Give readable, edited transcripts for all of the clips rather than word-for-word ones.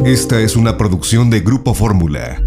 Esta es una producción de Grupo Fórmula.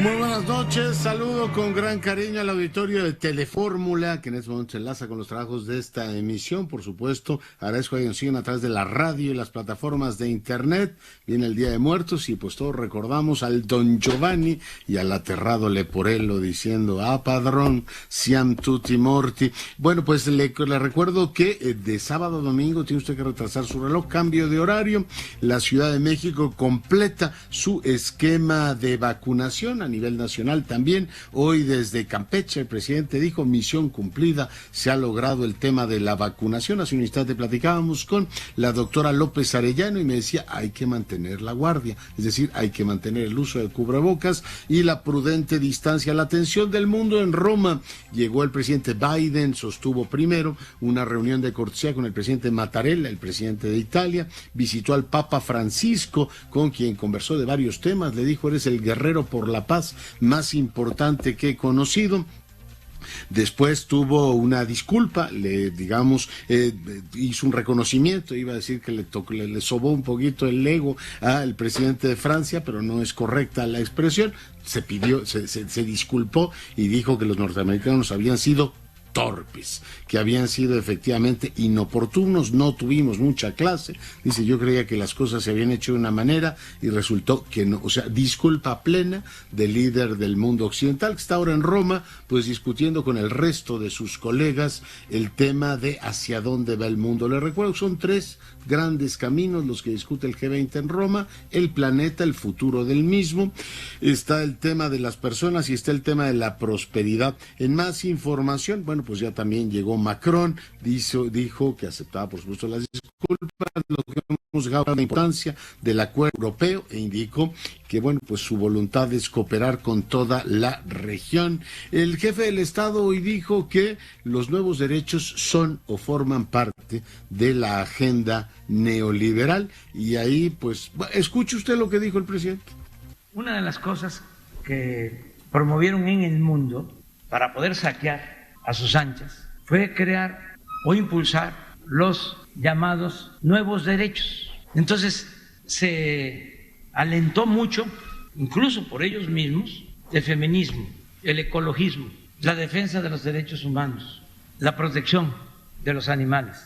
Muy buenas noches, saludo con gran cariño al auditorio de Telefórmula, que en este momento se enlaza con los trabajos de esta emisión. Por supuesto, agradezco que nos sigan a través de la radio y las plataformas de internet. Viene el Día de Muertos y pues todos recordamos al Don Giovanni y al aterrado Leporello diciendo: "Ah, padrón, siam tutti morti". Bueno, pues le recuerdo que de sábado a domingo tiene usted que retrasar su reloj, cambio de horario. La Ciudad de México completa su esquema de vacunación a nivel nacional también. Hoy desde Campeche el presidente dijo: misión cumplida, se ha logrado el tema de la vacunación. Hace un instante platicábamos con la doctora López Arellano y me decía: hay que mantener la guardia, es decir, hay que mantener el uso de cubrebocas y la prudente distancia. La atención del mundo en Roma. Llegó el presidente Biden, sostuvo primero una reunión de cortesía con el presidente Mattarella, el presidente de Italia, visitó al Papa Francisco, con quien conversó de varios temas. Le dijo: eres el guerrero por la paz más importante que he conocido. Después tuvo una disculpa, hizo un reconocimiento, iba a decir que le sobó un poquito el ego al presidente de Francia, pero no es correcta la expresión. Se disculpó y dijo que los norteamericanos habían sido torpes, que habían sido efectivamente inoportunos, no tuvimos mucha clase. Dice: yo creía que las cosas se habían hecho de una manera y resultó que no. O sea, disculpa plena del líder del mundo occidental, que está ahora en Roma, pues discutiendo con el resto de sus colegas el tema de hacia dónde va el mundo. Les recuerdo que son tres grandes caminos los que discute el G20 en Roma: el planeta, el futuro del mismo, está el tema de las personas y está el tema de la prosperidad. En más información, bueno, pues ya también llegó Macron, dijo que aceptaba por supuesto las disculpas, lo que hemos dejado la importancia del acuerdo europeo, e indicó que bueno, pues su voluntad es cooperar con toda la región. El jefe del Estado hoy dijo que los nuevos derechos son o forman parte de la agenda neoliberal, y ahí pues escuche usted lo que dijo el presidente. Una de las cosas que promovieron en el mundo para poder saquear a sus anchas fue crear o impulsar los llamados nuevos derechos. Entonces se alentó mucho, incluso por ellos mismos, el feminismo, el ecologismo, la defensa de los derechos humanos, la protección de los animales.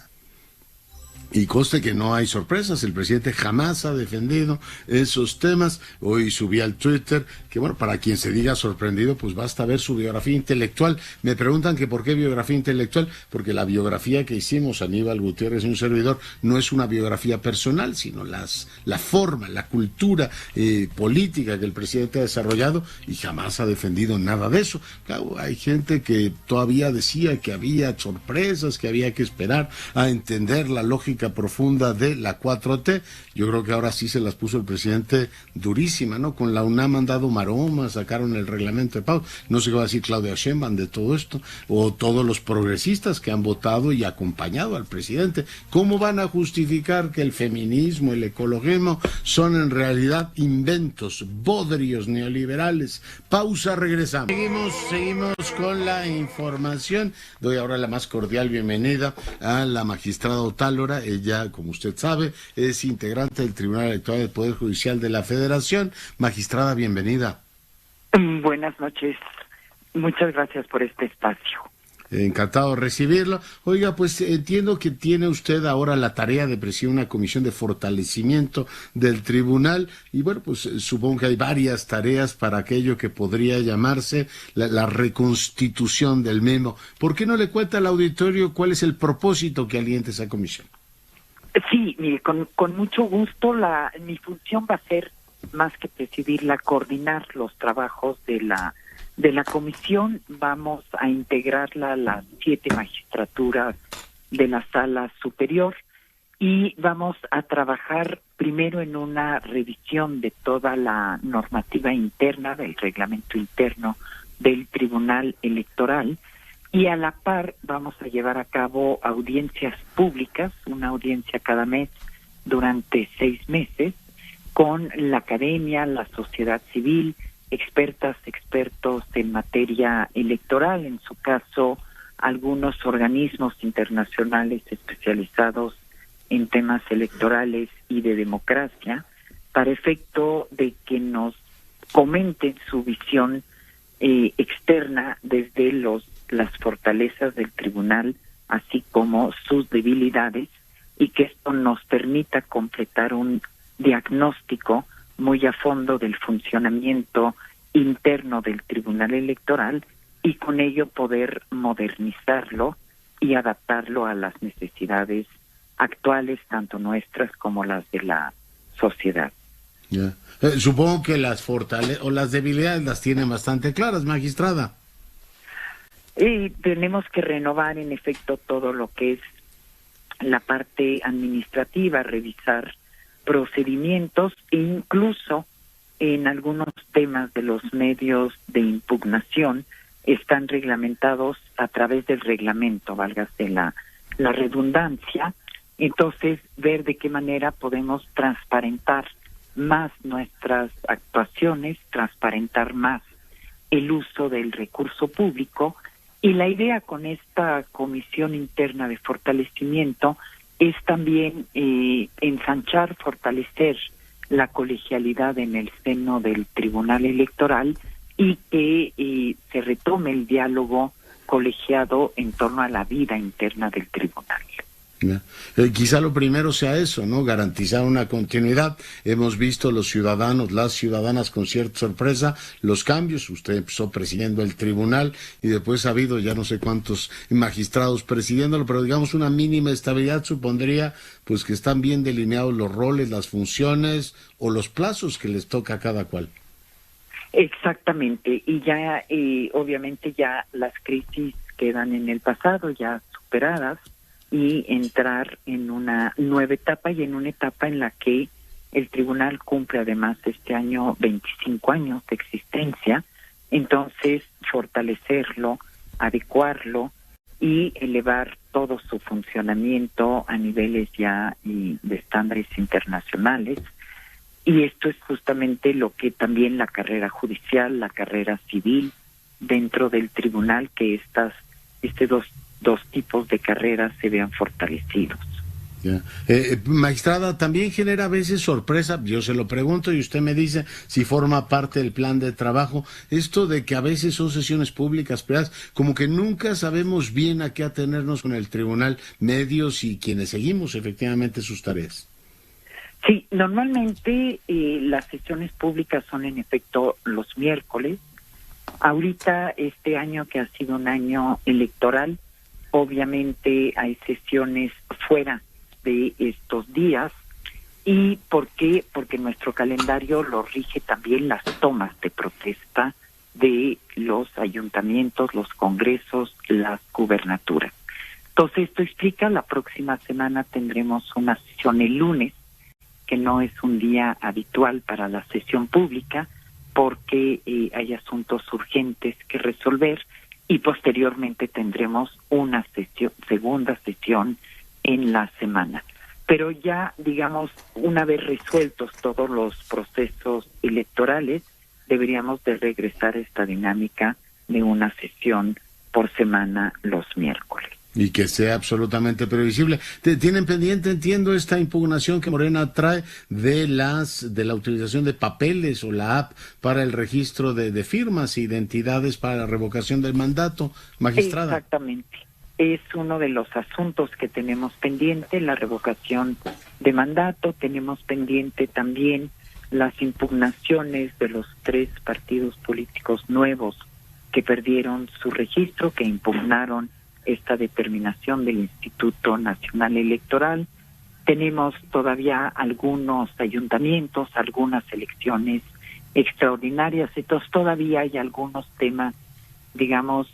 Y conste que no hay sorpresas, el presidente jamás ha defendido esos temas. Hoy subí al Twitter que, bueno, para quien se diga sorprendido, pues basta ver su biografía intelectual. Me preguntan que por qué biografía intelectual, porque la biografía que hicimos, Aníbal Gutiérrez y un servidor, no es una biografía personal, sino la forma, la cultura política que el presidente ha desarrollado, y jamás ha defendido nada de eso. Claro, hay gente que todavía decía que había sorpresas, que había que esperar a entender la lógica profunda de la 4T. Yo creo que ahora sí se las puso el presidente durísima, ¿no? Con la UNAM han dado maromas, sacaron el reglamento de pago. No sé qué va a decir Claudia Sheinbaum de todo esto, o todos los progresistas que han votado y acompañado al presidente. ¿Cómo van a justificar que el feminismo, el ecologismo son en realidad inventos, bodrios neoliberales? Pausa, regresamos. Seguimos con la información. Doy ahora la más cordial bienvenida a la magistrada Otálora. Ella, como usted sabe, es integrante del Tribunal Electoral del Poder Judicial de la Federación. Magistrada, bienvenida. Buenas noches. Muchas gracias por este espacio. Encantado de recibirlo. Oiga, pues entiendo que tiene usted ahora la tarea de presidir una comisión de fortalecimiento del tribunal, y bueno, pues supongo que hay varias tareas para aquello que podría llamarse la reconstitución del mismo. ¿Por qué no le cuenta al auditorio cuál es el propósito que alienta esa comisión? Sí, mire, con mucho gusto. Mi función va a ser, más que presidirla, coordinar los trabajos de la comisión. Vamos a integrarla a las 7 magistraturas de la Sala Superior y vamos a trabajar primero en una revisión de toda la normativa interna, del reglamento interno del Tribunal Electoral, y a la par vamos a llevar a cabo audiencias públicas, una audiencia cada mes durante 6 meses, con la academia, la sociedad civil, expertas, expertos en materia electoral, en su caso algunos organismos internacionales especializados en temas electorales y de democracia, para efecto de que nos comenten su visión externa desde las fortalezas del tribunal, así como sus debilidades, y que esto nos permita completar un diagnóstico muy a fondo del funcionamiento interno del Tribunal Electoral y con ello poder modernizarlo y adaptarlo a las necesidades actuales, tanto nuestras como las de la sociedad. Yeah. Supongo que las fortalezas o las debilidades las tienen bastante claras, magistrada. Tenemos que renovar, en efecto, todo lo que es la parte administrativa, revisar procedimientos e incluso en algunos temas de los medios de impugnación están reglamentados a través del reglamento, válgase la redundancia. Entonces, ver de qué manera podemos transparentar más nuestras actuaciones, transparentar más el uso del recurso público. Y la idea con esta comisión interna de fortalecimiento es también ensanchar, fortalecer la colegialidad en el seno del Tribunal Electoral y que se retome el diálogo colegiado en torno a la vida interna del tribunal. Quizá lo primero sea eso, ¿no? Garantizar una continuidad. Hemos visto los ciudadanos, las ciudadanas con cierta sorpresa, los cambios. Usted empezó presidiendo el tribunal y después ha habido ya no sé cuántos magistrados presidiéndolo, pero digamos una mínima estabilidad supondría pues que están bien delineados los roles, las funciones o los plazos que les toca a cada cual. Exactamente, y ya obviamente ya las crisis quedan en el pasado, ya superadas, y entrar en una nueva etapa y en una etapa en la que el tribunal cumple además este año 25 años de existencia. Entonces fortalecerlo, adecuarlo y elevar todo su funcionamiento a niveles ya de estándares internacionales. Y esto es justamente lo que también la carrera judicial, la carrera civil dentro del tribunal, que dos tipos de carreras se vean fortalecidos. Yeah. Magistrada, también genera a veces sorpresa, yo se lo pregunto y usted me dice si forma parte del plan de trabajo, esto de que a veces son sesiones públicas privadas, como que nunca sabemos bien a qué atenernos con el tribunal, medios y quienes seguimos efectivamente sus tareas. Sí, normalmente las sesiones públicas son en efecto los miércoles. Ahorita, este año que ha sido un año electoral, obviamente hay sesiones fuera de estos días. ¿Y por qué? Porque nuestro calendario lo rige también las tomas de protesta de los ayuntamientos, los congresos, las gubernaturas. Entonces, esto explica, la próxima semana tendremos una sesión el lunes, que no es un día habitual para la sesión pública, porque hay asuntos urgentes que resolver, y posteriormente tendremos una segunda sesión en la semana. Pero ya, digamos, una vez resueltos todos los procesos electorales, deberíamos de regresar a esta dinámica de una sesión por semana los miércoles. Y que sea absolutamente previsible. Tienen pendiente, entiendo, esta impugnación que Morena trae de la utilización de papeles o la app para el registro de firmas e identidades para la revocación del mandato, magistrada. Exactamente. Es uno de los asuntos que tenemos pendiente, la revocación de mandato. Tenemos pendiente también las impugnaciones de los 3 partidos políticos nuevos que perdieron su registro, que impugnaron esta determinación del Instituto Nacional Electoral. Tenemos todavía algunos ayuntamientos, algunas elecciones extraordinarias, entonces todavía hay algunos temas, digamos,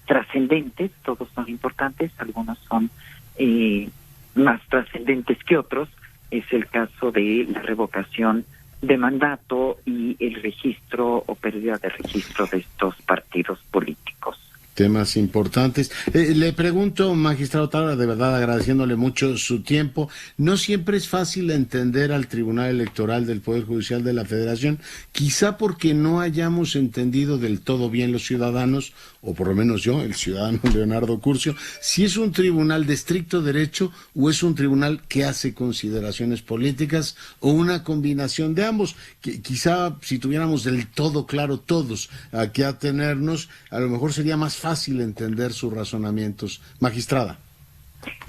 trascendentes. Todos son importantes, algunos son más trascendentes que otros. Es el caso de la revocación de mandato y el registro o pérdida de registro de estos partidos políticos. Temas importantes. Le pregunto, magistrado Tábara, de verdad agradeciéndole mucho su tiempo, no siempre es fácil entender al Tribunal Electoral del Poder Judicial de la Federación, quizá porque no hayamos entendido del todo bien los ciudadanos, o por lo menos yo, el ciudadano Leonardo Curcio, si es un tribunal de estricto derecho o es un tribunal que hace consideraciones políticas o una combinación de ambos. Quizá si tuviéramos del todo claro todos a qué atenernos, a lo mejor sería más fácil entender sus razonamientos. Magistrada.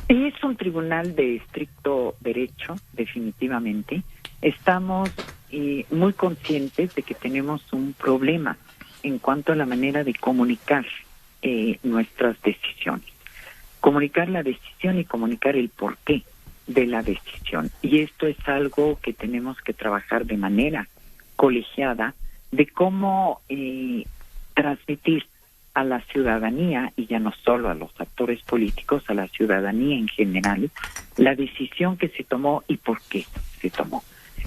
Es un tribunal de estricto derecho, definitivamente. Estamos muy conscientes de que tenemos un problema en cuanto a la manera de comunicar nuestras decisiones. Comunicar la decisión y comunicar el porqué de la decisión. Y esto es algo que tenemos que trabajar de manera colegiada, de cómo transmitir a la ciudadanía, y ya no solo a los actores políticos, a la ciudadanía en general, la decisión que se tomó y por qué se tomó.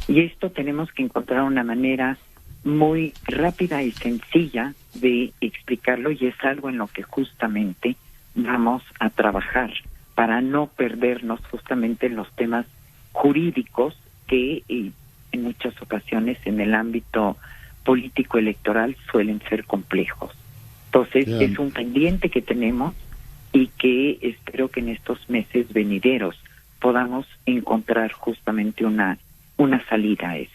Y esto tenemos que encontrar una manera muy rápida y sencilla de explicarlo, y es algo en lo que justamente vamos a trabajar para no perdernos justamente en los temas jurídicos que en muchas ocasiones en el ámbito político electoral suelen ser complejos. Entonces, Bien. Es un pendiente que tenemos y que espero que en estos meses venideros podamos encontrar justamente una salida a esto.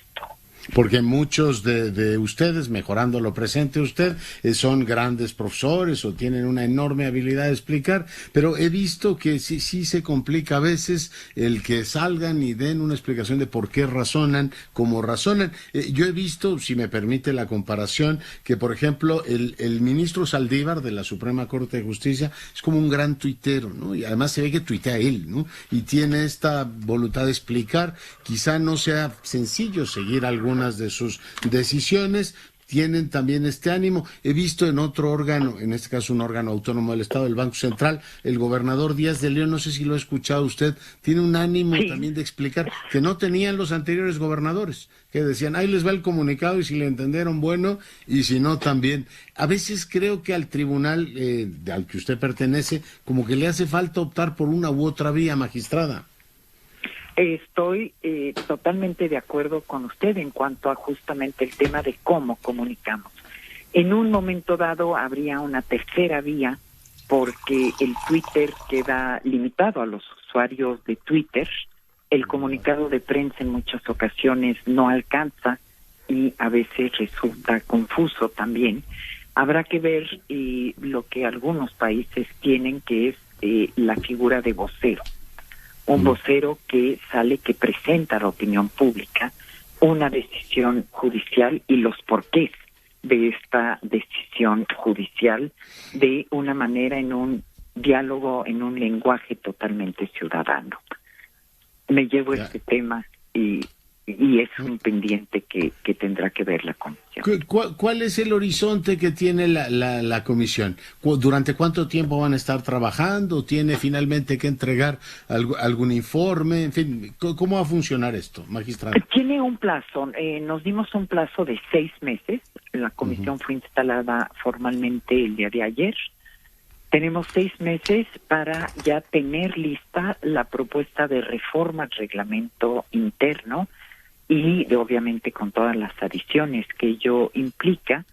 Porque muchos de ustedes, mejorando lo presente usted, son grandes profesores o tienen una enorme habilidad de explicar, pero he visto que sí se complica a veces el que salgan y den una explicación de por qué razonan como razonan. Yo he visto, si me permite la comparación, que por ejemplo el ministro Saldívar de la Suprema Corte de Justicia es como un gran tuitero, ¿no? Y además se ve que tuitea él, ¿no? Y tiene esta voluntad de explicar. Quizá no sea sencillo seguir algunas de sus decisiones, tienen también este ánimo. He visto en otro órgano, en este caso un órgano autónomo del Estado, el Banco Central, el gobernador Díaz de León, no sé si lo ha escuchado usted, tiene un ánimo también de explicar que no tenían los anteriores gobernadores, que decían, ahí les va el comunicado y si le entendieron, bueno, y si no, también. A veces creo que al tribunal al que usted pertenece, como que le hace falta optar por una u otra vía, magistrada. Estoy totalmente de acuerdo con usted en cuanto a justamente el tema de cómo comunicamos. En un momento dado habría una tercera vía porque el Twitter queda limitado a los usuarios de Twitter. El comunicado de prensa en muchas ocasiones no alcanza y a veces resulta confuso también. Habrá que ver lo que algunos países tienen, que es la figura de vocero. Un vocero que sale, que presenta a la opinión pública una decisión judicial y los porqués de esta decisión judicial de una manera, en un diálogo, en un lenguaje totalmente ciudadano. Me llevo este tema y es un pendiente que tendrá que ver la comisión. ¿Cuál es el horizonte que tiene la comisión? ¿Durante cuánto tiempo van a estar trabajando? ¿Tiene finalmente que entregar algún informe? En fin, ¿cómo va a funcionar esto, magistrado? Tiene un plazo. Nos dimos un plazo de 6 meses. La comisión fue instalada formalmente el día de ayer. Tenemos 6 meses para ya tener lista la propuesta de reforma al reglamento interno y obviamente con todas las adiciones que ello implica.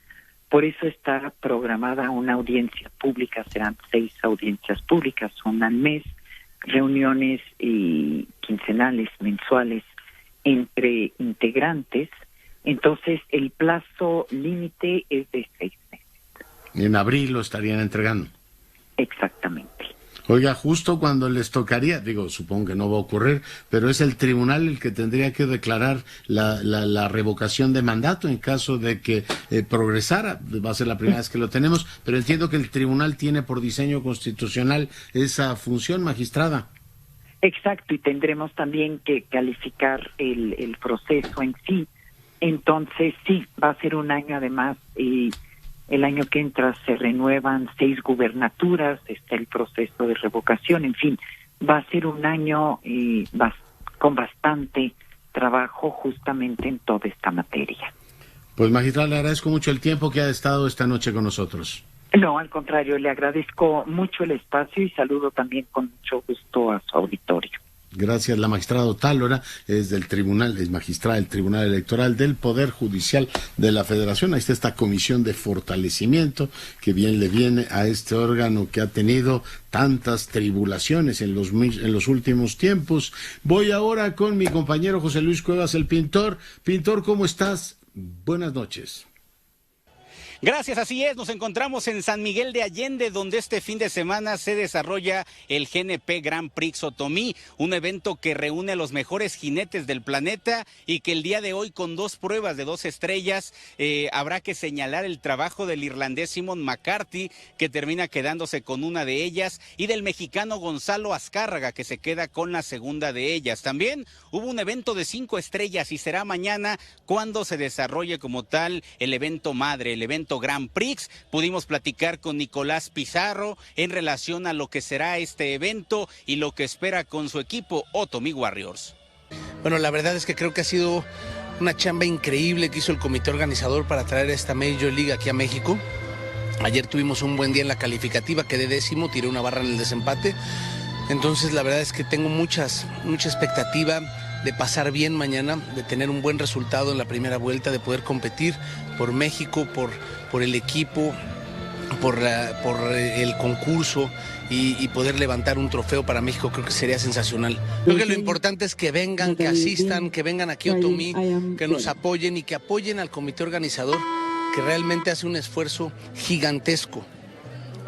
Por eso está programada una audiencia pública, serán 6 audiencias públicas, una al mes, reuniones quincenales, mensuales entre integrantes. Entonces el plazo límite es de 6 meses. En abril lo estarían entregando. Exactamente. Oiga, justo cuando les tocaría, digo, supongo que no va a ocurrir, pero es el tribunal el que tendría que declarar la revocación de mandato en caso de que progresara. Va a ser la primera vez que lo tenemos, pero entiendo que el tribunal tiene por diseño constitucional esa función, magistrada. Exacto, y tendremos también que calificar el proceso en sí. Entonces, sí, va a ser un año además. El año que entra se renuevan 6 gubernaturas, está el proceso de revocación, en fin, va a ser un año con bastante trabajo justamente en toda esta materia. Pues magistrada, le agradezco mucho el tiempo que ha estado esta noche con nosotros. No, al contrario, le agradezco mucho el espacio y saludo también con mucho gusto a su auditorio. Gracias. La magistrada Otálora es magistrada del Tribunal Electoral del Poder Judicial de la Federación. Ahí está esta comisión de fortalecimiento que bien le viene a este órgano que ha tenido tantas tribulaciones en los últimos tiempos. Voy ahora con mi compañero José Luis Cuevas, el pintor. Pintor, ¿cómo estás? Buenas noches. Gracias, así es, nos encontramos en San Miguel de Allende, donde este fin de semana se desarrolla el GNP Grand Prix Otomí, un evento que reúne a los mejores jinetes del planeta y que el día de hoy, con 2 pruebas de 2 estrellas, habrá que señalar el trabajo del irlandés Simon McCarthy, que termina quedándose con una de ellas, y del mexicano Gonzalo Azcárraga, que se queda con la segunda de ellas. También hubo un evento de 5 estrellas y será mañana cuando se desarrolle como tal el evento madre, el evento Grand Prix. Pudimos platicar con Nicolás Pizarro en relación a lo que será este evento y lo que espera con su equipo Otomí Warriors. Bueno, la verdad es que creo que ha sido una chamba increíble que hizo el comité organizador para traer esta Major League aquí a México. Ayer tuvimos un buen día en la calificativa, quedé 10º, tiré una barra en el desempate. Entonces la verdad es que tengo mucha expectativa de pasar bien mañana, de tener un buen resultado en la primera vuelta, de poder competir por México, por el equipo, por el concurso y poder levantar un trofeo para México. Creo que sería sensacional. Creo que lo importante es que vengan, que asistan, que vengan aquí a Otomí, que nos apoyen y que apoyen al comité organizador, que realmente hace un esfuerzo gigantesco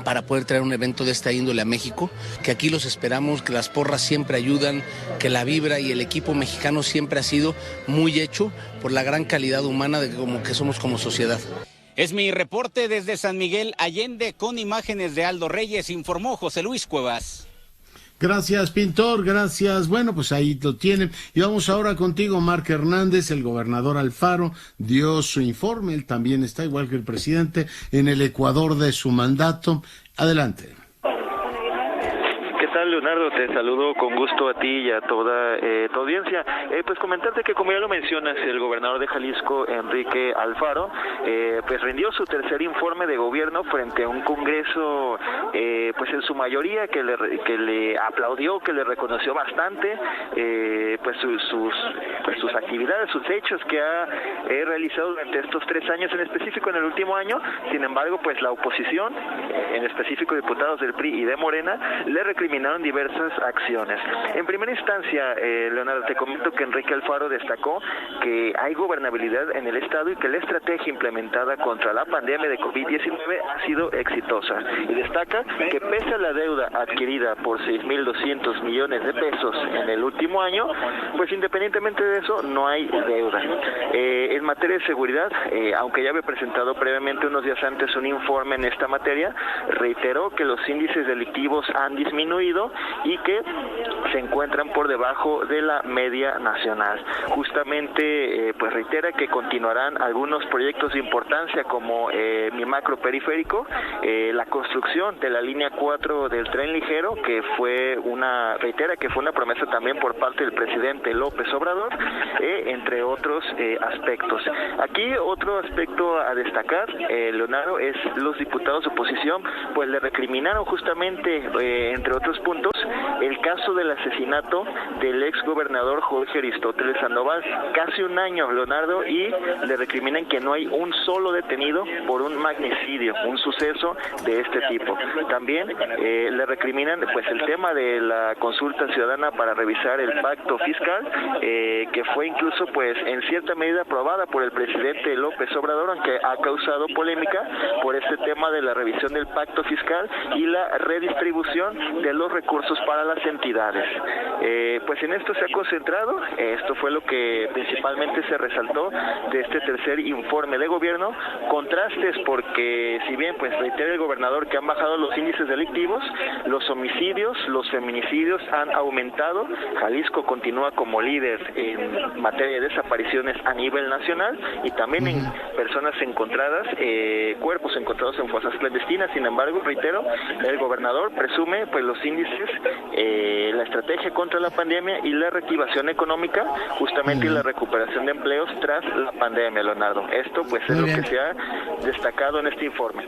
para poder traer un evento de esta índole a México, que aquí los esperamos, que las porras siempre ayudan, que la vibra y el equipo mexicano siempre ha sido muy hecho por la gran calidad humana de como que somos como sociedad. Es mi reporte desde San Miguel Allende con imágenes de Aldo Reyes, informó José Luis Cuevas. Gracias, pintor, gracias. Bueno, pues ahí lo tienen. Y vamos ahora contigo, Marc Hernández. El gobernador Alfaro dio su informe. Él también está, igual que el presidente, en el Ecuador de su mandato. Adelante. ¿Qué tal, Leonardo? Te saludo con gusto a ti y a toda tu audiencia. Pues comentarte que, como ya lo mencionas, el gobernador de Jalisco, Enrique Alfaro, pues rindió su tercer informe de gobierno frente a un congreso, pues en su mayoría que le aplaudió, que le reconoció bastante, pues sus actividades, sus hechos que ha realizado durante estos 3 años, en específico en el último año. Sin embargo, pues la oposición, en específico diputados del PRI y de Morena, le recriminaron diversas acciones. En primera instancia, Leonardo, te comento que Enrique Alfaro destacó que hay gobernabilidad en el Estado y que la estrategia implementada contra la pandemia de COVID-19 ha sido exitosa. Y destaca que pese a la deuda adquirida por 6.200 millones de pesos en el último año, pues independientemente de eso, no hay deuda. En materia de seguridad, aunque ya había presentado previamente unos días antes un informe en esta materia, reiteró que los índices delictivos han disminuido y que se encuentran por debajo de la media nacional. Justamente, pues reitera que continuarán algunos proyectos de importancia como mi macro periférico, la construcción de la línea 4 del tren ligero, que reitera que fue una promesa también por parte del presidente López Obrador, entre otros aspectos. Aquí otro aspecto a destacar, Leonardo, es los diputados de oposición, pues le recriminaron justamente, entre otros puntos, el caso del asesinato del ex gobernador Jorge Aristóteles Sandoval. Casi un año, Leonardo, y le recriminan que no hay un solo detenido por un magnicidio, un suceso de este tipo. También le recriminan pues el tema de la consulta ciudadana para revisar el pacto fiscal, que fue incluso pues en cierta medida aprobada por el presidente López Obrador, aunque ha causado polémica por este tema de la revisión del pacto fiscal y la redistribución de los recursos para las entidades. Pues en esto se ha concentrado, esto fue lo que principalmente se resaltó de este tercer informe de gobierno. Contrastes porque, si bien pues reitera el gobernador que han bajado los índices delictivos, los homicidios, los feminicidios han aumentado. Jalisco continúa como líder en materia de desapariciones a nivel nacional y también en personas encontradas, cuerpos encontrados en fosas clandestinas. Sin embargo, reitero, el gobernador presume pues los índices, la estrategia contra la pandemia y la reactivación económica, justamente la recuperación de empleos tras la pandemia, Leonardo. Esto pues es lo que se ha destacado en este informe.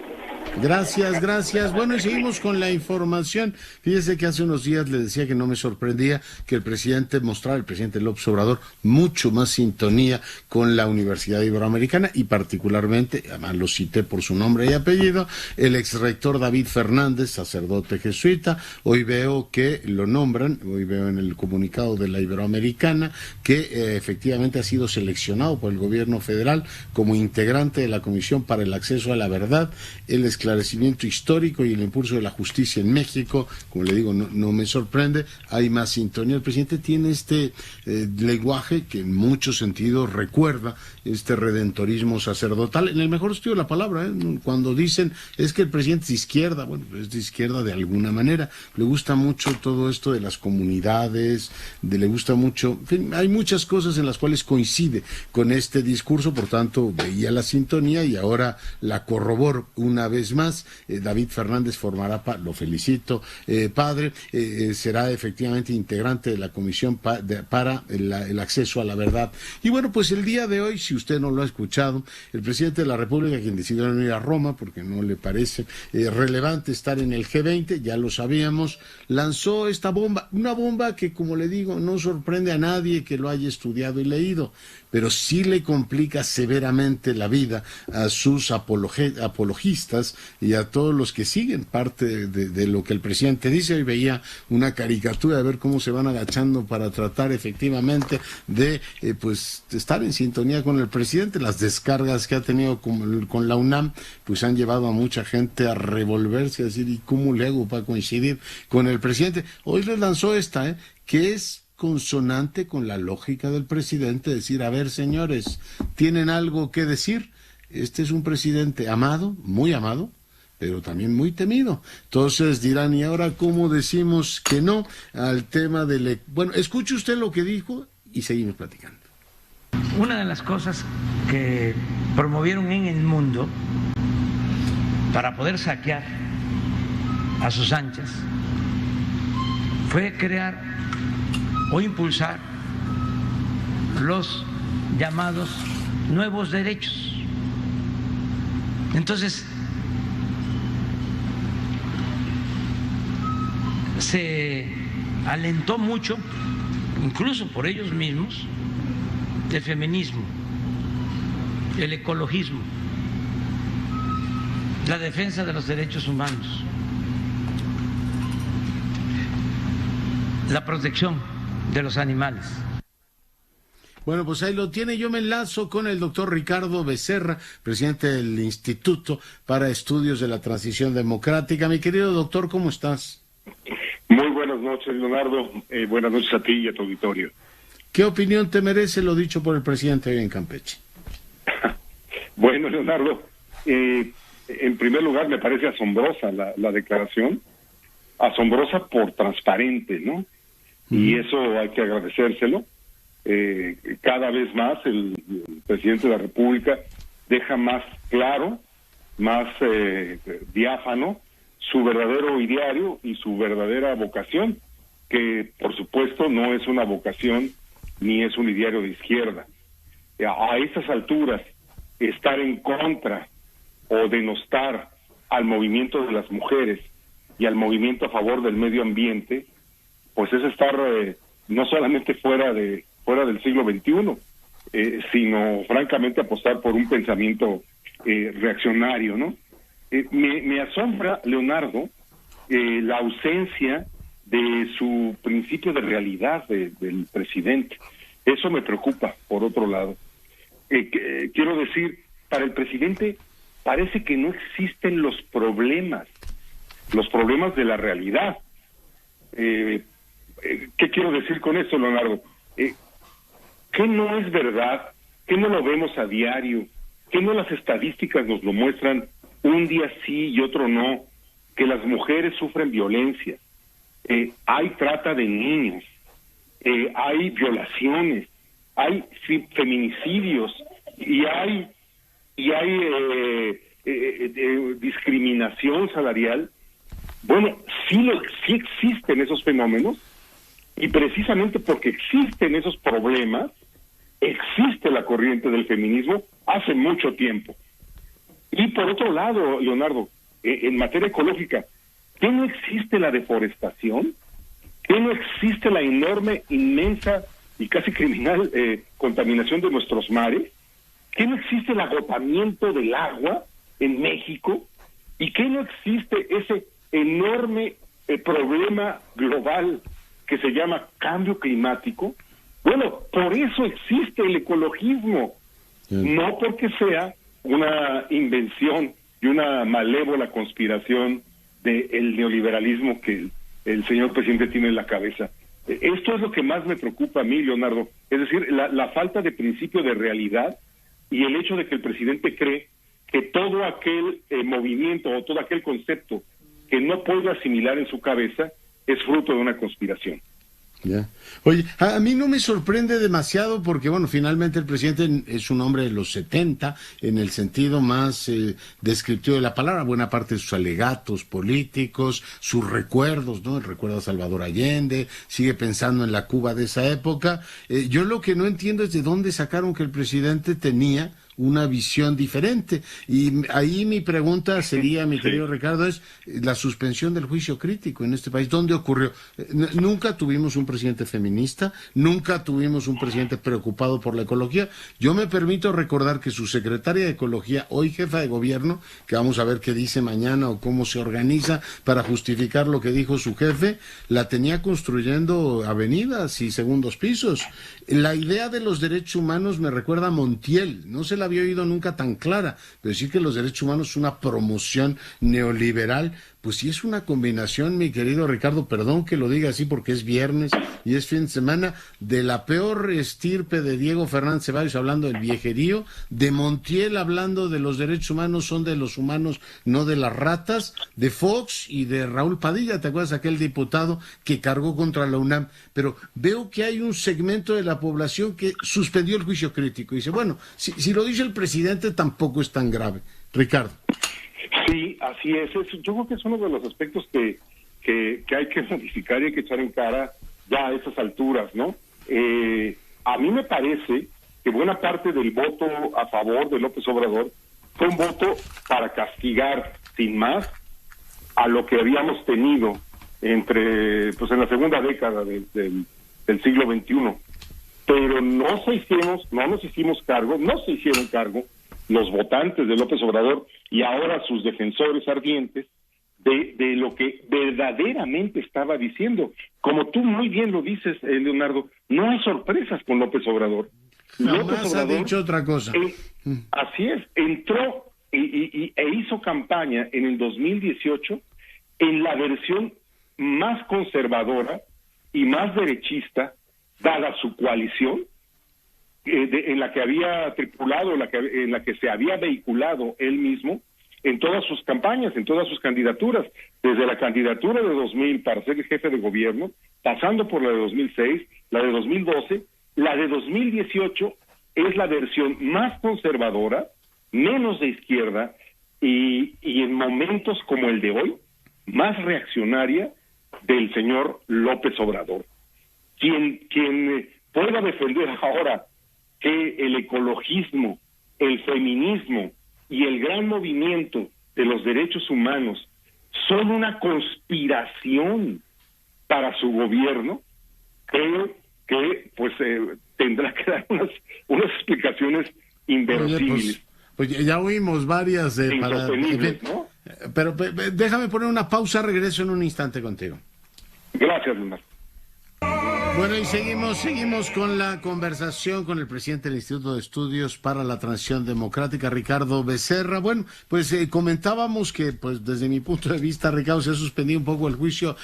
Gracias. Bueno, y seguimos con la información. Fíjese que hace unos días le decía que no me sorprendía que el presidente López Obrador, mucho más sintonía con la Universidad Iberoamericana y particularmente, además lo cité por su nombre y apellido, el exrector David Fernández, sacerdote jesuita. Hoy veo que lo nombran, hoy veo en el comunicado de la Iberoamericana que efectivamente ha sido seleccionado por el gobierno federal como integrante de la Comisión para el Acceso a la Verdad, el esclarecimiento histórico y el impulso de la justicia en México. Como le digo, no me sorprende, hay más sintonía. El presidente tiene este lenguaje que en muchos sentidos recuerda este redentorismo sacerdotal, en el mejor sentido de la palabra, cuando dicen es que el presidente es de izquierda, bueno, es de izquierda de alguna manera, le gusta mucho todo esto de las comunidades, le gusta mucho, en fin, hay muchas cosas en las cuales coincide con este discurso, por tanto veía la sintonía y ahora la corroboro una vez más. David Fernández formará, lo felicito, padre, será efectivamente integrante de la Comisión para el Acceso a la Verdad. Y bueno, pues el día de hoy, si usted no lo ha escuchado, el presidente de la República, quien decidió no ir a Roma porque no le parece relevante estar en el G20, ya lo sabíamos, lanzó esta bomba, una bomba que, como le digo, no sorprende a nadie que lo haya estudiado y leído, pero sí le complica severamente la vida a sus apologistas y a todos los que siguen parte de lo que el presidente dice. Hoy veía una caricatura de ver cómo se van agachando para tratar efectivamente de pues estar en sintonía con el presidente. Las descargas que ha tenido con la UNAM pues han llevado a mucha gente a revolverse, a decir, ¿y cómo le hago para coincidir con el presidente? Hoy les lanzó esta, que es consonante con la lógica del presidente, decir, a ver, señores, ¿tienen algo que decir? Este es un presidente amado, pero también muy temido. Entonces dirán, ¿y ahora cómo decimos que no al tema del... Bueno, escuche usted lo que dijo y seguimos platicando. Una de las cosas que promovieron en el mundo para poder saquear a sus anchas fue crear o impulsar los llamados nuevos derechos. Entonces, se alentó mucho, incluso por ellos mismos, el feminismo, el ecologismo, la defensa de los derechos humanos, la protección de los animales. Bueno, pues ahí lo tiene. Yo me enlazo con el doctor Ricardo Becerra, presidente del Instituto para Estudios de la Transición Democrática. Mi querido doctor, ¿cómo estás? Muy buenas noches, Leonardo. Buenas noches a ti y a tu auditorio. ¿Qué opinión te merece lo dicho por el presidente hoy en Campeche? Bueno, Leonardo, en primer lugar me parece asombrosa la declaración, asombrosa por transparente, ¿no? Y eso hay que agradecérselo. Cada vez más el presidente de la República deja más claro, más diáfano su verdadero ideario y su verdadera vocación, que por supuesto no es una vocación ni es un ideario de izquierda. A estas alturas, estar en contra o denostar al movimiento de las mujeres y al movimiento a favor del medio ambiente, pues es estar no solamente fuera del siglo XXI, sino francamente apostar por un pensamiento reaccionario, ¿no? Me asombra, Leonardo, la ausencia de su principio de realidad del presidente. Eso me preocupa, por otro lado. Quiero decir, para el presidente parece que no existen los problemas de la realidad. ¿Qué quiero decir con eso, Leonardo? ¿Qué no es verdad? ¿Qué no lo vemos a diario? ¿Qué no las estadísticas nos lo muestran un día sí y otro no? Que las mujeres sufren violencia, hay trata de niños, hay violaciones, hay feminicidios y hay discriminación salarial. Bueno, sí existen esos fenómenos, y precisamente porque existen esos problemas, existe la corriente del feminismo hace mucho tiempo. Y por otro lado, Leonardo, en materia ecológica. ¿Qué no existe la deforestación? ¿Qué no existe la enorme, inmensa y casi criminal contaminación de nuestros mares? ¿Qué no existe el agotamiento del agua en México? ¿Y qué no existe ese enorme problema global que se llama cambio climático? Bueno, por eso existe el ecologismo, no porque sea una invención y una malévola conspiración del neoliberalismo que el señor presidente tiene en la cabeza. Esto es lo que más me preocupa a mí, Leonardo, es decir, la falta de principio de realidad y el hecho de que el presidente cree que todo aquel movimiento o todo aquel concepto que no puede asimilar en su cabeza es fruto de una conspiración. Ya. Oye, a mí no me sorprende demasiado porque, bueno, finalmente el presidente es un hombre de los 70, en el sentido más descriptivo de la palabra, buena parte de sus alegatos políticos, sus recuerdos, ¿no? El recuerdo a Salvador Allende, sigue pensando en la Cuba de esa época. Yo lo que no entiendo es de dónde sacaron que el presidente tenía una visión diferente. Y ahí mi pregunta sería, mi querido Ricardo, es la suspensión del juicio crítico en este país. ¿Dónde ocurrió? Nunca tuvimos un presidente feminista, nunca tuvimos un presidente preocupado por la ecología. Yo me permito recordar que su secretaria de Ecología, hoy jefa de gobierno, que vamos a ver qué dice mañana o cómo se organiza para justificar lo que dijo su jefe, la tenía construyendo avenidas y segundos pisos. La idea de los derechos humanos me recuerda a Montiel, no se la había oído nunca tan clara, pero decir que los derechos humanos es una promoción neoliberal, pues sí es una combinación, mi querido Ricardo, perdón que lo diga así porque es viernes y es fin de semana, de la peor estirpe de Diego Fernández Ceballos hablando del viejerío, de Montiel hablando de los derechos humanos son de los humanos, no de las ratas, de Fox y de Raúl Padilla, ¿te acuerdas aquel diputado que cargó contra la UNAM? Pero veo que hay un segmento de la población que suspendió el juicio crítico y dice, bueno, si lo dice el presidente tampoco es tan grave. Ricardo. Sí, así es. Yo creo que es uno de los aspectos que hay que modificar y hay que echar en cara ya a esas alturas, ¿no? A mí me parece que buena parte del voto a favor de López Obrador fue un voto para castigar, sin más, a lo que habíamos tenido en la segunda década del siglo XXI. Pero no se hicieron cargo los votantes de López Obrador y ahora sus defensores ardientes de lo que verdaderamente estaba diciendo. Como tú muy bien lo dices, Leonardo, no hay sorpresas con López Obrador. López Obrador ha dicho otra cosa. Así es, entró e hizo campaña en el 2018 en la versión más conservadora y más derechista, dada su coalición, en la que había tripulado, en la que se había vehiculado él mismo en todas sus campañas, en todas sus candidaturas, desde la candidatura de 2000 para ser el jefe de gobierno, pasando por la de 2006, la de 2012, la de 2018 es la versión más conservadora, menos de izquierda y en momentos como el de hoy, más reaccionaria del señor López Obrador. Quien pueda defender ahora que el ecologismo, el feminismo y el gran movimiento de los derechos humanos son una conspiración para su gobierno, creo que tendrá que dar unas explicaciones inverosímiles. Pues ya oímos varias ¿no? Pero déjame poner una pausa, regreso en un instante contigo. Gracias, Leonardo. Bueno, y seguimos con la conversación con el presidente del Instituto de Estudios para la Transición Democrática, Ricardo Becerra. Bueno, pues comentábamos que, pues desde mi punto de vista, Ricardo, se ha suspendido un poco el juicio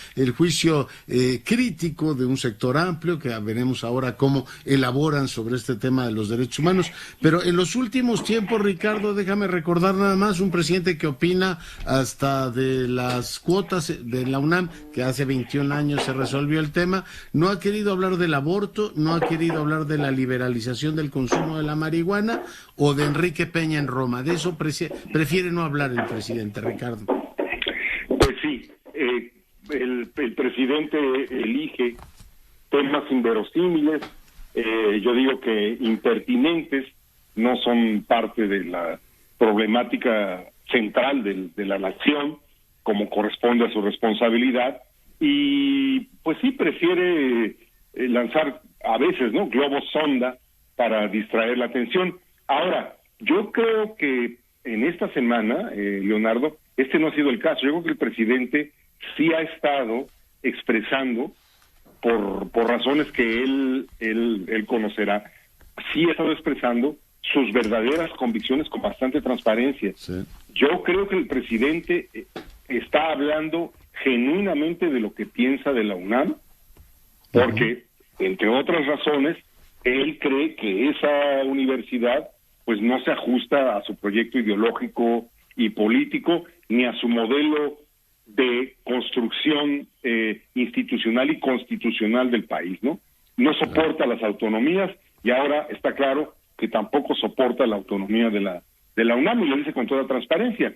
crítico de un sector amplio, que veremos ahora cómo elaboran sobre este tema de los derechos humanos. Pero en los últimos tiempos, Ricardo, déjame recordar nada más, un presidente que opina hasta de las cuotas de la UNAM, que hace 21 años se resolvió el tema, no ha querido hablar del aborto, no ha querido hablar de la liberalización del consumo de la marihuana o de Enrique Peña en Roma. De eso prefiere no hablar el presidente, Ricardo. Pues sí, el presidente elige temas inverosímiles, yo digo que impertinentes, no son parte de la problemática central de la nación, como corresponde a su responsabilidad, y pues sí prefiere lanzar a veces, ¿no?, globos sonda para distraer la atención. Ahora, yo creo que en esta semana, Leonardo, este no ha sido el caso. Yo creo que el presidente sí ha estado expresando, por razones que él conocerá, sí ha estado expresando sus verdaderas convicciones con bastante transparencia. Sí. Yo creo que el presidente está hablando genuinamente de lo que piensa de la UNAM, porque, entre otras razones, él cree que esa universidad pues no se ajusta a su proyecto ideológico y político, ni a su modelo de construcción institucional y constitucional del país, ¿no? No soporta las autonomías, y ahora está claro que tampoco soporta la autonomía de la UNAM, y lo dice con toda transparencia.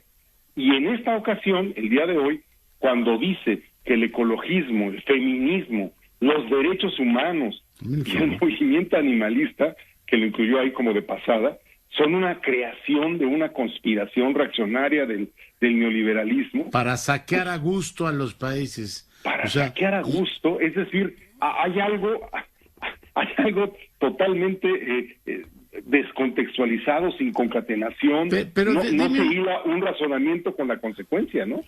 Y en esta ocasión, el día de hoy, cuando dice que el ecologismo, el feminismo, los derechos humanos y el movimiento animalista, que lo incluyó ahí como de pasada, son una creación de una conspiración reaccionaria del neoliberalismo. Para saquear a gusto a los países. Para saquear a gusto, es decir, hay algo totalmente descontextualizado, sin concatenación, pero no se hila un razonamiento con la consecuencia, ¿no?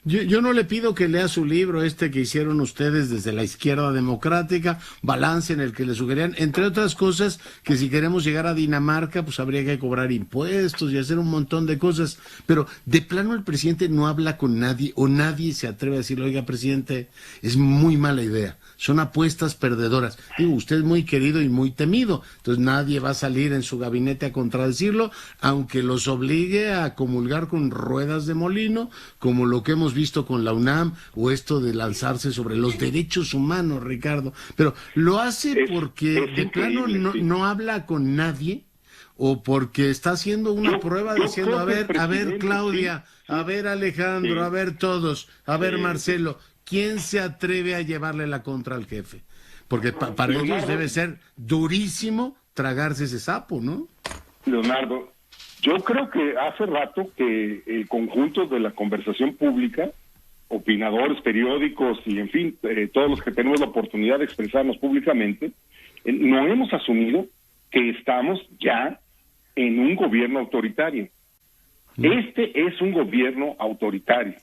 Yo no le pido que lea su libro que hicieron ustedes desde la izquierda democrática, Balance, en el que le sugerían, entre otras cosas, que si queremos llegar a Dinamarca, pues habría que cobrar impuestos y hacer un montón de cosas, pero de plano el presidente no habla con nadie, o nadie se atreve a decirle, oiga, presidente, es muy mala idea, son apuestas perdedoras. Digo, usted es muy querido y muy temido, entonces nadie va a salir en su gabinete a contradecirlo, aunque los obligue a comulgar con ruedas de molino, como lo que hemos visto con la UNAM, o esto de lanzarse sobre los derechos humanos, Ricardo. Pero lo hace porque de plano no habla con nadie, o porque está haciendo una prueba diciendo, a ver Claudia, a ver Alejandro, a ver todos, a ver Marcelo, ¿quién se atreve a llevarle la contra al jefe? Porque para ellos debe ser durísimo tragarse ese sapo, ¿no? Leonardo, yo creo que hace rato que el conjunto de la conversación pública, opinadores, periódicos y, en fin, todos los que tenemos la oportunidad de expresarnos públicamente, no hemos asumido que estamos ya en un gobierno autoritario. Este es un gobierno autoritario.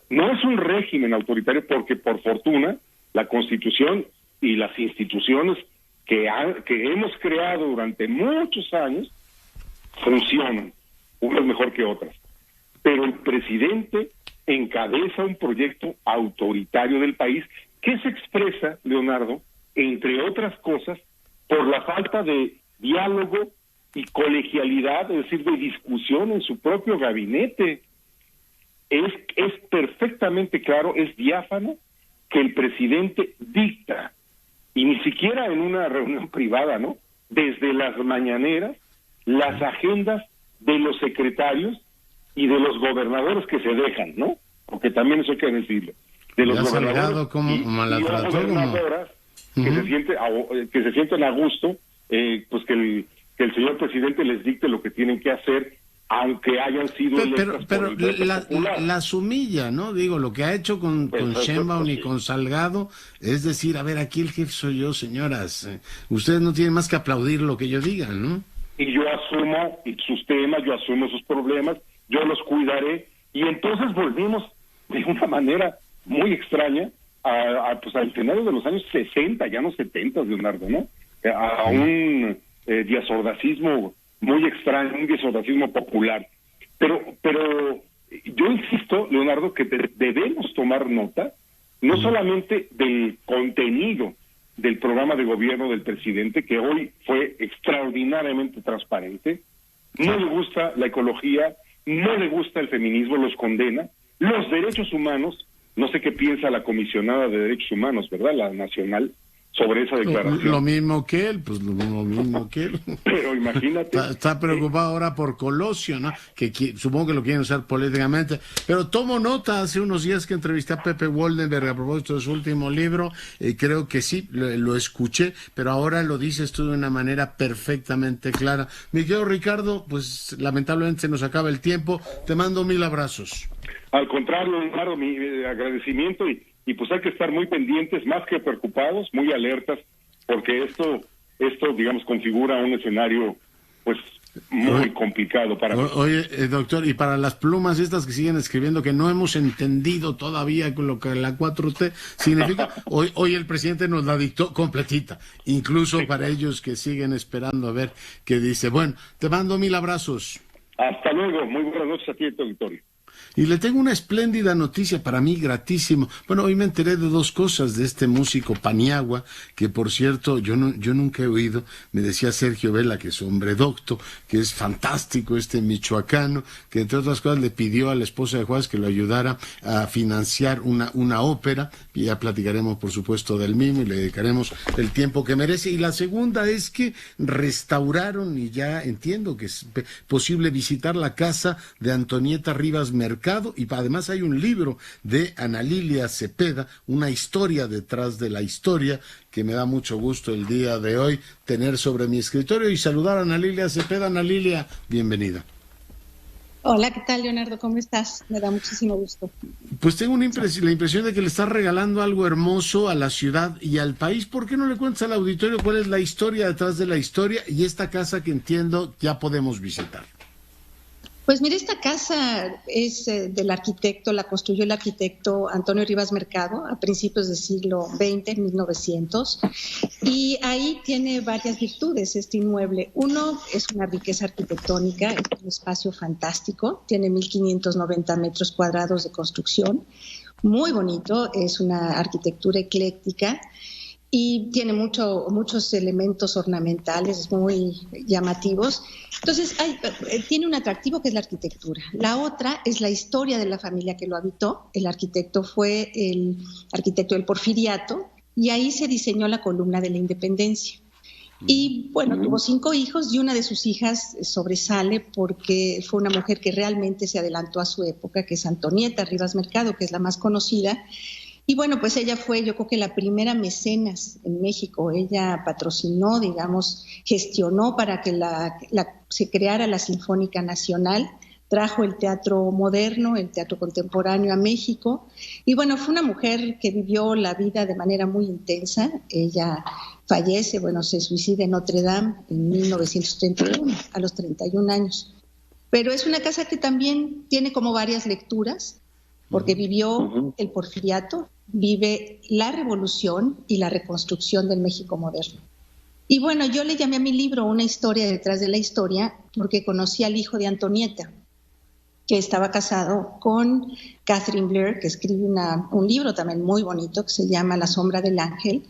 No es un régimen autoritario porque, por fortuna, la Constitución y las instituciones que hemos creado durante muchos años funcionan, unas mejor que otras. Pero el presidente encabeza un proyecto autoritario del país que se expresa, Leonardo, entre otras cosas, por la falta de diálogo y colegialidad, es decir, de discusión en su propio gabinete. Es perfectamente claro, es diáfano, que el presidente dicta, y ni siquiera en una reunión privada, ¿no?, desde las mañaneras, las agendas de los secretarios y de los gobernadores que se dejan, ¿no? Porque también eso hay que decirlo. De los gobernadores y gobernadoras que se sienten a gusto, pues que el señor presidente les dicte lo que tienen que hacer, aunque hayan sido pero las humilla, ¿no? Digo, lo que ha hecho con Sheinbaum y con Salgado es decir, a ver, aquí el jefe soy yo, señoras. Ustedes no tienen más que aplaudir lo que yo diga, ¿no? Y yo asumo sus temas, yo asumo sus problemas, yo los cuidaré, y entonces volvimos de una manera muy extraña pues al final de los años 60, ya no 70, Leonardo, ¿no? A un diazordacismo muy extraño, un diazordacismo popular. Pero yo insisto, Leonardo, que debemos tomar nota no solamente del contenido del programa de gobierno del presidente, que hoy fue extraordinariamente transparente. No le gusta la ecología, no le gusta el feminismo, los condena. Los derechos humanos, no sé qué piensa la comisionada de derechos humanos, ¿verdad?, la nacional, sobre esa declaración. Lo mismo que él, pues lo mismo que él. Pero imagínate. Está preocupado ahora por Colosio, ¿no? Que supongo que lo quieren usar políticamente. Pero tomo nota, hace unos días que entrevisté a Pepe Woldenberg a propósito de su último libro, creo que sí, lo escuché, pero ahora lo dices tú de una manera perfectamente clara. Mi querido Ricardo, pues lamentablemente se nos acaba el tiempo. Te mando 1000 abrazos. Al contrario, Leonardo, mi agradecimiento y pues hay que estar muy pendientes, más que preocupados, muy alertas, porque esto digamos, configura un escenario, pues, muy complicado para... Oye, doctor, y para las plumas estas que siguen escribiendo que no hemos entendido todavía lo que la 4T significa, hoy el presidente nos la dictó completita, incluso para ellos que siguen esperando a ver qué dice. Bueno, te mando 1000 abrazos. Hasta luego, muy buenas noches a ti y a tu auditorio. Y le tengo una espléndida noticia, para mí gratísimo. Bueno, hoy me enteré de 2 cosas de este músico Paniagua, que por cierto yo nunca he oído. Me decía Sergio Vela, que es hombre docto, que es fantástico este michoacano, que entre otras cosas le pidió a la esposa de Juárez que lo ayudara a financiar una ópera, y ya platicaremos por supuesto del mismo y le dedicaremos el tiempo que merece. Y la segunda es que restauraron, y ya entiendo que es posible visitar la casa de Antonieta Rivas Mercado, y además hay un libro de Ana Lilia Cepeda, una historia detrás de la historia, que me da mucho gusto el día de hoy tener sobre mi escritorio y saludar a Ana Lilia Cepeda. Ana Lilia, bienvenida. Hola, ¿qué tal, Leonardo? ¿Cómo estás? Me da muchísimo gusto. Pues tengo la impresión de que le estás regalando algo hermoso a la ciudad y al país. ¿Por qué no le cuentas al auditorio cuál es la historia detrás de la historia y esta casa que entiendo ya podemos visitar? Pues mira, esta casa es del arquitecto, la construyó el arquitecto Antonio Rivas Mercado a principios del siglo XX, 1900, y ahí tiene varias virtudes este inmueble. Uno, es una riqueza arquitectónica, es un espacio fantástico, tiene 1.590 metros cuadrados de construcción, muy bonito, es una arquitectura ecléctica, y tiene muchos elementos ornamentales muy llamativos. Entonces, tiene un atractivo que es la arquitectura. La otra es la historia de la familia que lo habitó. El arquitecto fue el arquitecto del Porfiriato, y ahí se diseñó la columna de la Independencia. Y bueno, tuvo 5 hijos, y una de sus hijas sobresale porque fue una mujer que realmente se adelantó a su época, que es Antonieta Rivas Mercado, que es la más conocida. Y bueno, pues ella fue, yo creo que la primera mecenas en México. Ella patrocinó, digamos, gestionó para que se creara la Sinfónica Nacional, trajo el teatro moderno, el teatro contemporáneo a México. Y bueno, fue una mujer que vivió la vida de manera muy intensa. Ella fallece, se suicida en Notre Dame en 1931, a los 31 años. Pero es una casa que también tiene como varias lecturas, porque vivió el Porfiriato, vive la Revolución y la reconstrucción del México moderno. Y bueno, yo le llamé a mi libro Una historia detrás de la historia, porque conocí al hijo de Antonieta, que estaba casado con Catherine Blair, que escribe un libro también muy bonito que se llama La sombra del ángel.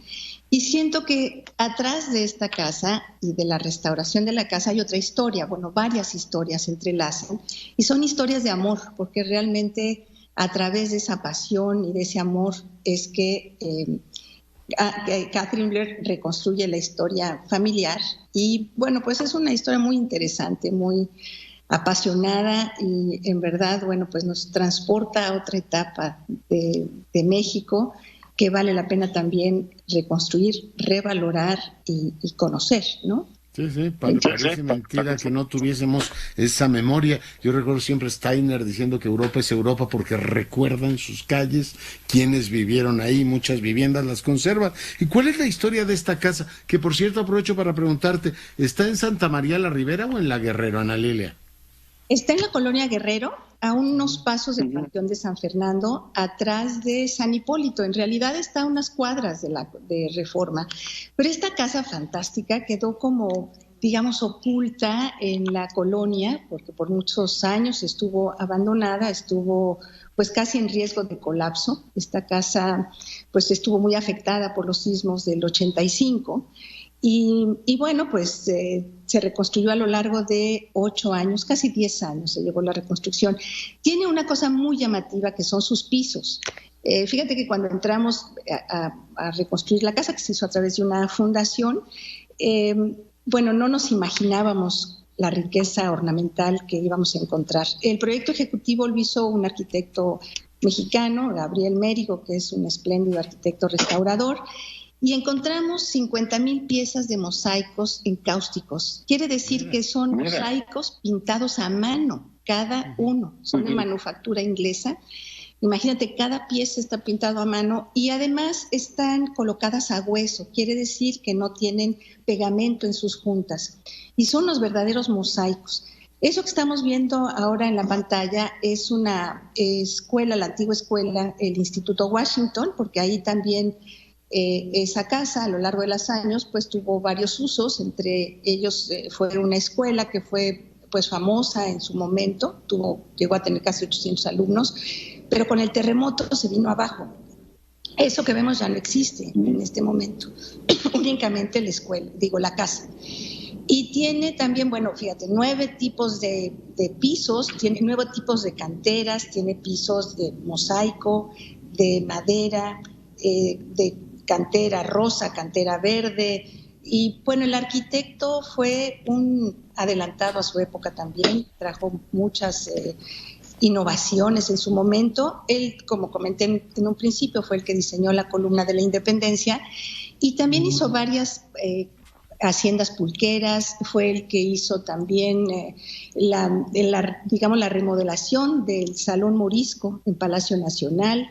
Y siento que atrás de esta casa y de la restauración de la casa hay otra historia, varias historias se entrelazan, y son historias de amor, porque realmente a través de esa pasión y de ese amor es que Catherine Blair reconstruye la historia familiar. Y bueno, pues es una historia muy interesante, muy apasionada, y en verdad, pues nos transporta a otra etapa de México que vale la pena también reconstruir, revalorar y conocer, ¿no? Sí, parece mentira que no tuviésemos esa memoria. Yo recuerdo siempre Steiner diciendo que Europa es Europa porque recuerda en sus calles quienes vivieron ahí, muchas viviendas las conservan. ¿Y cuál es la historia de esta casa? Que por cierto aprovecho para preguntarte, ¿está en Santa María la Ribera o en la Guerrero, Ana Lilia? Está en la colonia Guerrero, a unos pasos del Panteón de San Fernando, atrás de San Hipólito. En realidad está a unas cuadras de Reforma. Pero esta casa fantástica quedó como, digamos, oculta en la colonia, porque por muchos años estuvo abandonada, estuvo pues casi en riesgo de colapso. Esta casa pues estuvo muy afectada por los sismos del 85. Y bueno, pues se reconstruyó a lo largo de 8 años, casi 10 años se llevó la reconstrucción. Tiene una cosa muy llamativa que son sus pisos. Fíjate que cuando entramos a reconstruir la casa, que se hizo a través de una fundación, no nos imaginábamos la riqueza ornamental que íbamos a encontrar. El proyecto ejecutivo lo hizo un arquitecto mexicano, Gabriel Mérigo, que es un espléndido arquitecto restaurador, y encontramos 50,000 piezas de mosaicos encáusticos. Quiere decir que son mosaicos pintados a mano, cada uno. Son de manufactura inglesa. Imagínate, cada pieza está pintado a mano y además están colocadas a hueso. Quiere decir que no tienen pegamento en sus juntas. Y son los verdaderos mosaicos. Eso que estamos viendo ahora en la pantalla es una escuela, la antigua escuela, el Instituto Washington, porque ahí también esa casa a lo largo de los años pues tuvo varios usos. Entre ellos fue una escuela que fue pues famosa en su momento, llegó a tener casi 800 alumnos, pero con el terremoto se vino abajo. Eso que vemos ya no existe en este momento, únicamente la casa. Y tiene también, 9 tipos de pisos, tiene 9 tipos de canteras, tiene pisos de mosaico, de madera, de cantera rosa, cantera verde. Y el arquitecto fue un adelantado a su época también, trajo muchas innovaciones en su momento. Él, como comenté en un principio, fue el que diseñó la columna de la Independencia y también hizo varias haciendas pulqueras, fue el que hizo también la remodelación del Salón Morisco en Palacio Nacional.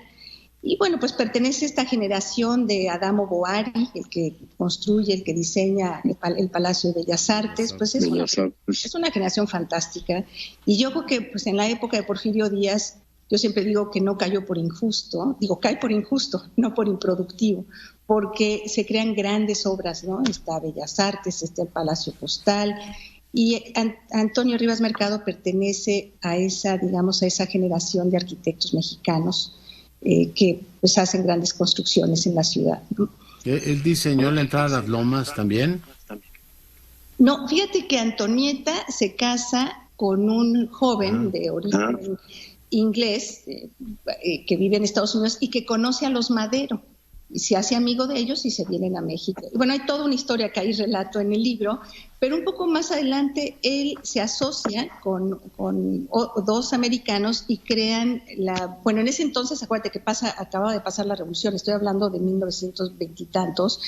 Y pues pertenece a esta generación de Adamo Boari, el que construye, el que diseña el Palacio de Bellas Artes. Pues es una generación fantástica. Y yo creo que pues en la época de Porfirio Díaz, yo siempre digo que no cayó por injusto, cae por injusto, no por improductivo, porque se crean grandes obras, ¿no? Está Bellas Artes, está el Palacio Postal, y Antonio Rivas Mercado pertenece a esa generación de arquitectos mexicanos que pues hacen grandes construcciones en la ciudad, ¿no? ¿Él diseñó la entrada a las lomas también? No, fíjate que Antonieta se casa con un joven de origen inglés que vive en Estados Unidos y que conoce a los Madero. Y se hace amigo de ellos y se vienen a México. Y hay toda una historia que hay relato en el libro, pero un poco más adelante él se asocia con 2 americanos y crean en ese entonces, acuérdate que acababa de pasar la revolución, estoy hablando de 1920 y tantos,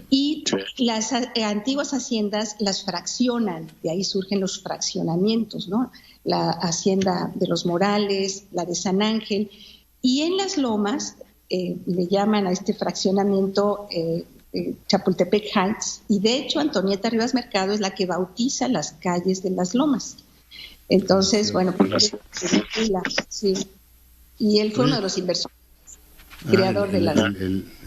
y las antiguas haciendas las fraccionan, de ahí surgen los fraccionamientos, ¿no? La hacienda de los Morales, la de San Ángel, y en las lomas le llaman a este fraccionamiento Chapultepec Heights, y de hecho Antonieta Rivas Mercado es la que bautiza las calles de las lomas. Entonces, y él fue uno de los inversores, creador de la...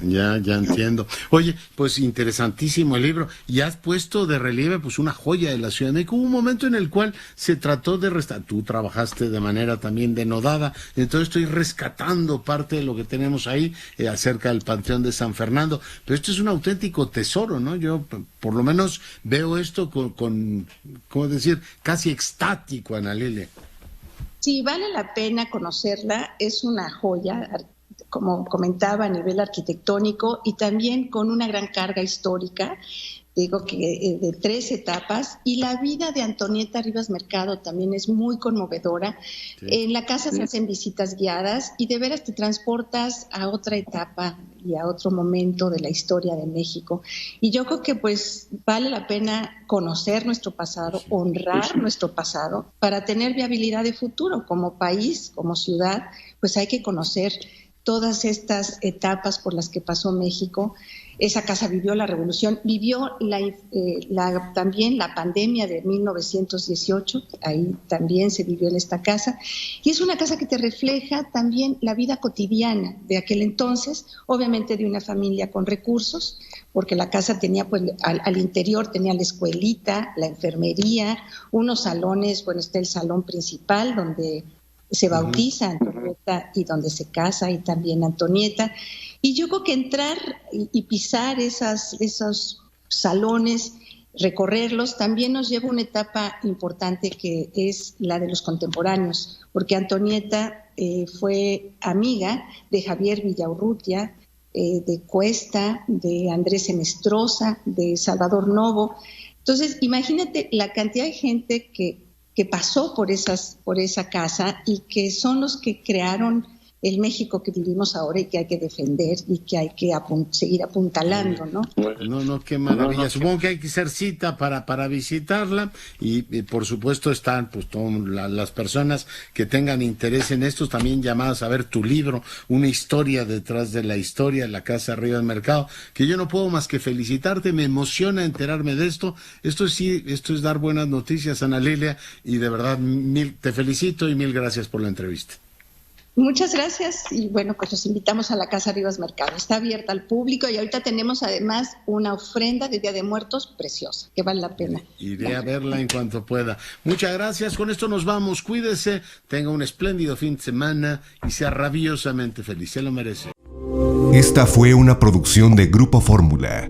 Ya entiendo. Oye, pues interesantísimo el libro. Y has puesto de relieve pues una joya de la Ciudad de México. Hubo un momento en el cual se trató de tú trabajaste de manera también denodada, entonces estoy rescatando parte de lo que tenemos ahí acerca del Panteón de San Fernando. Pero esto es un auténtico tesoro, ¿no? Yo por lo menos veo esto con ¿cómo decir? Casi extático, Ana Lilia. Sí, vale la pena conocerla. Es una joya, como comentaba, a nivel arquitectónico y también con una gran carga histórica, digo que de 3 etapas, y la vida de Antonieta Rivas Mercado también es muy conmovedora. Sí. En la casa se hacen visitas guiadas y de veras te transportas a otra etapa y a otro momento de la historia de México. Y yo creo que pues vale la pena conocer nuestro pasado, honrar nuestro pasado para tener viabilidad de futuro como país, como ciudad. Pues hay que conocer todas estas etapas por las que pasó México. Esa casa vivió la revolución, vivió también la pandemia de 1918, ahí también se vivió en esta casa, y es una casa que te refleja también la vida cotidiana de aquel entonces, obviamente de una familia con recursos, porque la casa tenía, pues, al interior tenía la escuelita, la enfermería, unos salones, está el salón principal donde se bautiza Antonieta y donde se casa y también Antonieta. Y yo creo que entrar y pisar esos salones recorrerlos, también nos lleva una etapa importante que es la de los contemporáneos, porque Antonieta fue amiga de Javier Villaurrutia, de Cuesta, de Andrés Senestrosa, de Salvador Novo. Entonces, imagínate la cantidad de gente que pasó por esa casa y que son los que crearon el México que vivimos ahora y que hay que defender y que hay que seguir apuntalando, ¿no? No, qué maravilla. Supongo que hay que hacer cita para visitarla y por supuesto están pues las personas que tengan interés en esto también llamadas a ver tu libro, Una historia detrás de la historia, la Casa Rivas Mercado, que yo no puedo más que felicitarte, me emociona enterarme de esto. Esto es dar buenas noticias, Ana Lilia, y de verdad te felicito y mil gracias por la entrevista. Muchas gracias y bueno, pues los invitamos a la Casa Rivas Mercado. Está abierta al público y ahorita tenemos además una ofrenda de Día de Muertos preciosa, que vale la pena. Iré a verla en cuanto pueda. Muchas gracias, con esto nos vamos. Cuídese, tenga un espléndido fin de semana y sea rabiosamente feliz, se lo merece. Esta fue una producción de Grupo Fórmula.